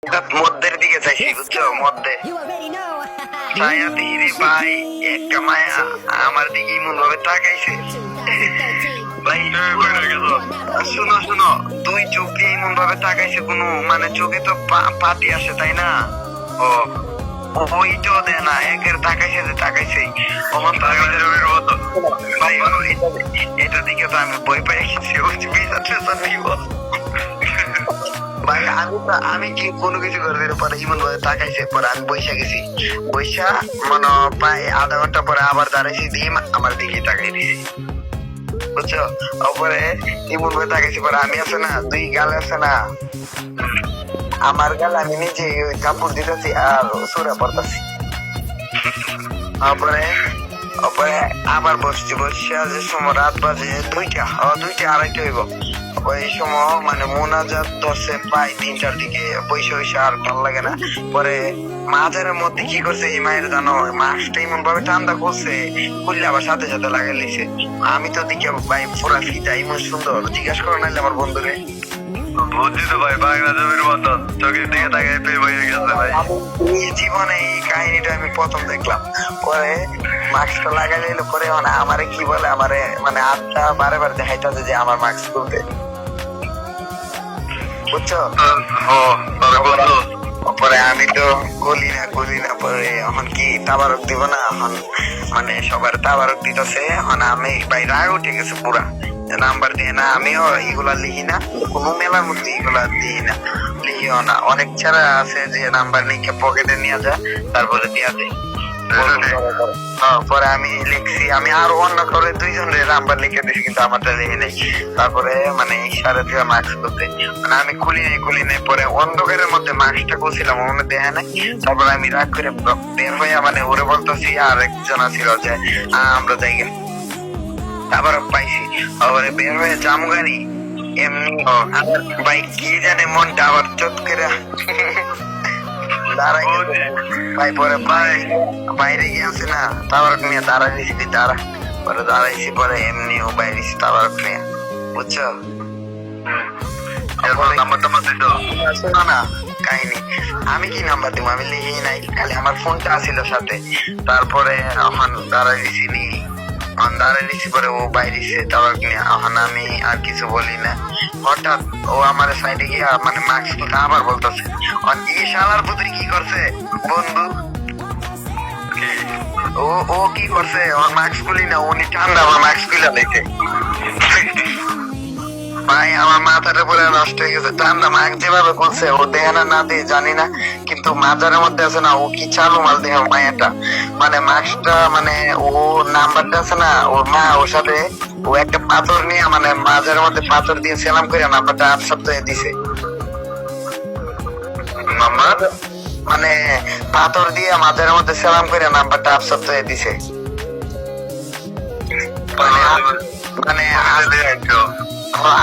মধ্যের দিকে চাইছি, বুঝছো? মধ্যে ছায়া দিদি ভাই একটা মায়া আমার দিকে এমন ভাবে তাকাইছে ভাই। শুনো শুনো, দুই চোখ দিয়ে এমন ভাবে তাকাইছে, কোনো মানে চোখে তো পাতি আসে, তাই না? ও ওইটাও দেয় না, একের তাকাইছে যে তাকাইছে। ভাই এটা দিকে তো আমি বই পাই ভাই। আমি কি কোনো কিছু করে দিলে পরে ইমন ভাবে তাকাইছে, পরে আমি বৈশা গেছি। বৈশা মানে প্রায় আধা ঘন্টা পরে আবার দাঁড়াইছি, দিয়ে আমার দিকে তাকাই দিয়েছি, বুঝছো? তারপরে ইমন ভাবে তাকাইছি, পরে আমি আছে না, দুই গাল আছে না, আমার গাল আমি নিজে কাপড় দিতেছি আর সুরা পড়তেছি। তারপরে আবার বসছি, বসে যে সময় রাত বাজে দুইটা আড়াইটা হইব। ওই সময় মানে মোনাজাত ধরছে প্রায় 3টার দিকে, বৈশা বৈশা আর ভালো লাগে না। পরে মাঝের মধ্যে কি করছে এই মায়ের জানো, মাছটা এমন ভাবে ঠান্ডা করছে, খুললে আবার সাথে সাথে লাগাই লিছে। আমি তো দিকে ভাই পুরা ফিতা এমন সুন্দর, জিজ্ঞাসা করো নাইলে আমার বন্ধুরে। বুঝছি তো ভাই, বাংলা জমির মতন চোখের দিকে তাকাই পেয়ে হয়ে গেছে ভাই। জীবনে এই কাহিনীটা আমি প্রথম দেখলাম। পরে মাস্কটা লাগাই নিল, পরে মানে আমারে কি বলে, আমারে মানে আটটা বারে বারে দেখাইতেছে যে আমার মাস্ক খুলতে, বুঝছো? পরে আমি তো গলি না। পরে এখন কি তাবারক দিব না, এখন মানে সবার তাবারক দিতেছে। এখন আমি ভাই রাগ উঠে গেছে পুরা, নাম্বার দিয়ে না, আমিও এগুলা লিখি না, কোনো মেলার মধ্যে এগুলা দিই না, লিখিও না। অনেক ছাড়া আছে যে নাম্বার লিখে পকেটে নিয়ে যায়, তারপরে দিয়া দেয়। পরে আমি লিখছি, আমি আর অন্য করে 2 জনের নাম্বার লিখে দিছি, কিন্তু আমারটা লিখে নেই। তারপরে মানে ইশারা দিয়ে মাস্ক করতে, মানে আমি খুলি নাই। পরে অন্ধকারের মধ্যে মাস্কটা করছিলাম, মনে দেখে নাই। তারপরে আমি রাগ করে বের হয়ে মানে ওরে বলতেছি, আর একজন ছিল যে আমরা জায়গা আবার পাইছি। আবার বের হয়ে জামগানি এমনি ভাই কি জানে মনটা আবার চট করে দাঁড়াই ভাই। পরে বাইরে গিয়েছে না, তাবারক নিয়ে দাঁড়াইছি। পরে এমনি ও বাইরে তাবারক নিয়ে, বুঝছো? শোনো না কাহিনী, আমি কি নাম্বার দিব, আমি লিখি নাই, খালি আমার ফোনটা ছিল সাথে। তারপরে এখন দাঁড়াই দিছি, পরে ও বাইরে তাবারক নিয়ে। এখন আমি আর কিছু বলি না। হঠাৎ ও আমার সাইডে গিয়ে মানে মাস্ক খুলতে আবার বলতেছে। এই শালার পুত্রী কি করছে বন্ধু, ও কি করছে, আমার মাস্ক খুলি না, উনি ঠান্ডা আমার মাস্ক খুলে দিতে। ভাই আমার মাথাটা পুরো নষ্ট হয়ে গেছে, ঠান্ডা মাস্ক যেভাবে করছে, ও দেয় না দিয়ে জানি না, কিন্তু মাজারের মধ্যে আছে না, ও কি চালু মাল দেয় মায়াটা, মানে মাস্কটা মানে ও নাম্বারটা আছে না, ওর মা ওর সাথে ও একটা পাথর নিয়ে মানে মাজারের মধ্যে পাথর দিয়ে সেলাম করে নাম্বারটা 8 সপ্তাহে দিছে। মানে পাথর দিয়ে মাজারের মধ্যে সেলাম করে নাম্বারটা 8 সপ্তাহে দিছে। মানে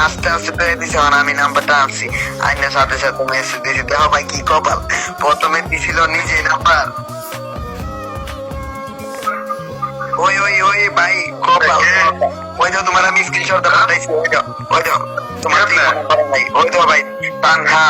আস্তে আস্তে পেয়ে দিছে। আমি নাম্বারটা আনছি, আইনের সাথে সাথে মেসেজ দিয়েছি। দেখো ভাই কি কপাল, প্রথমে দিছিল নিজে নাম্বার। ওই ভাই কপাল, ওই তো তোমার আমি স্ক্রিনশট পাঠাইছি, ওই তো তোমার ভাই, ওই তো ভাই তানহা।